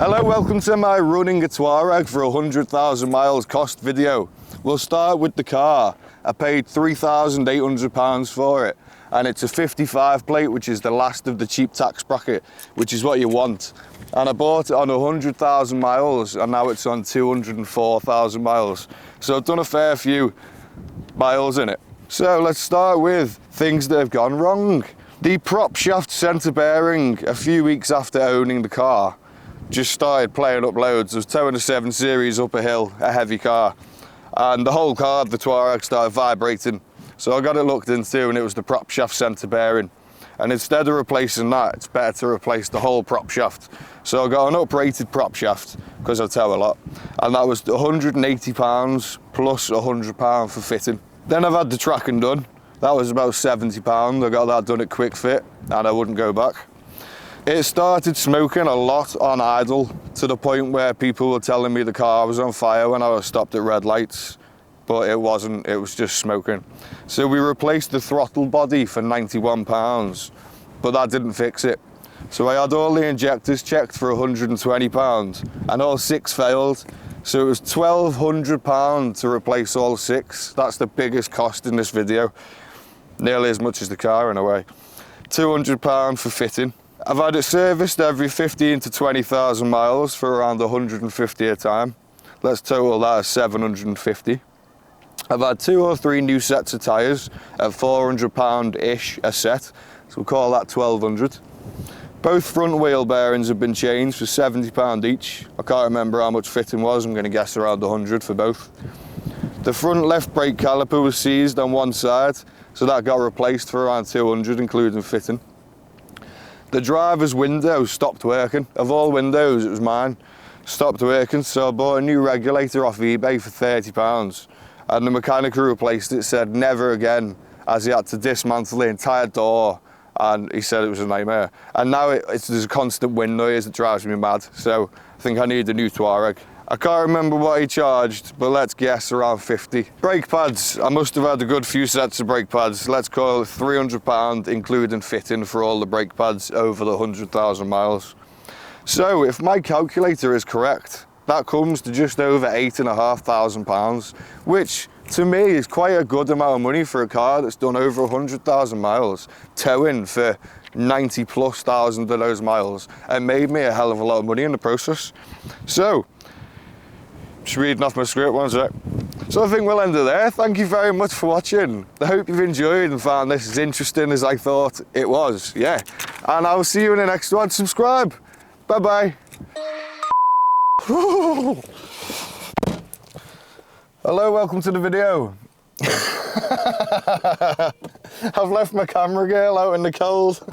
Hello, welcome to my running a Touareg for 100,000 miles cost video. We'll start with the car. I paid £3,800 for it, and it's a 55 plate, which is the last of the cheap tax bracket, which is what you want. And I bought it on 100,000 miles, and now it's on 204,000 miles. So I've done a fair few miles in it. So let's start with things that have gone wrong. The prop shaft centre bearing, a few weeks after owning the car, just started playing up loads. I was towing a 7 Series up a hill, a heavy car, and the whole car, the Touareg, started vibrating. So I got it looked into, and it was the prop shaft centre bearing. And instead of replacing that, it's better to replace the whole prop shaft. So I got an uprated prop shaft, because I tow a lot, and that was £180 plus £100 for fitting. Then I've had the tracking done. That was about £70. I got that done at Quick Fit, and I wouldn't go back. It started smoking a lot on idle, to the point where people were telling me the car was on fire when I was stopped at red lights, but it wasn't, it was just smoking. So we replaced the throttle body for £91, but that didn't fix it. So I had all the injectors checked for £120, and all 6 failed. So it was £1,200 to replace all 6. That's the biggest cost in this video, nearly as much as the car in a way. £200 for fitting. I've had it serviced every 15 to 20,000 miles for around 150 a time. Let's total that as 750. I've had 2 or 3 new sets of tyres at £400-ish a set, so we'll call that 1,200. Both front wheel bearings have been changed for £70 each. I can't remember how much fitting was, I'm going to guess around 100 for both. The front left brake caliper was seized on one side, so that got replaced for around 200, including fitting. The driver's window stopped working. Of all windows, it was mine. Stopped working, so I bought a new regulator off eBay for £30. And the mechanic who replaced it said never again, as he had to dismantle the entire door, and he said it was a nightmare. And now there's a constant wind noise that drives me mad, so I think I need a new Touareg. I can't remember what he charged, but let's guess around 50. Brake pads, I must have had a good few sets of brake pads. Let's call it £300, including fitting for all the brake pads over the 100,000 miles. So if my calculator is correct, that comes to just over £8,500, which to me is quite a good amount of money for a car that's done over 100,000 miles, towing for 90 plus thousand of those miles, and made me a hell of a lot of money in the process. So, just reading off my script, one sec. So I think we'll end it there. Thank you very much for watching. I hope you've enjoyed and found this as interesting as I thought it was. Yeah. And I'll see you in the next one. Subscribe. Bye-bye. Hello, welcome to the video. I've left my camera girl out in the cold.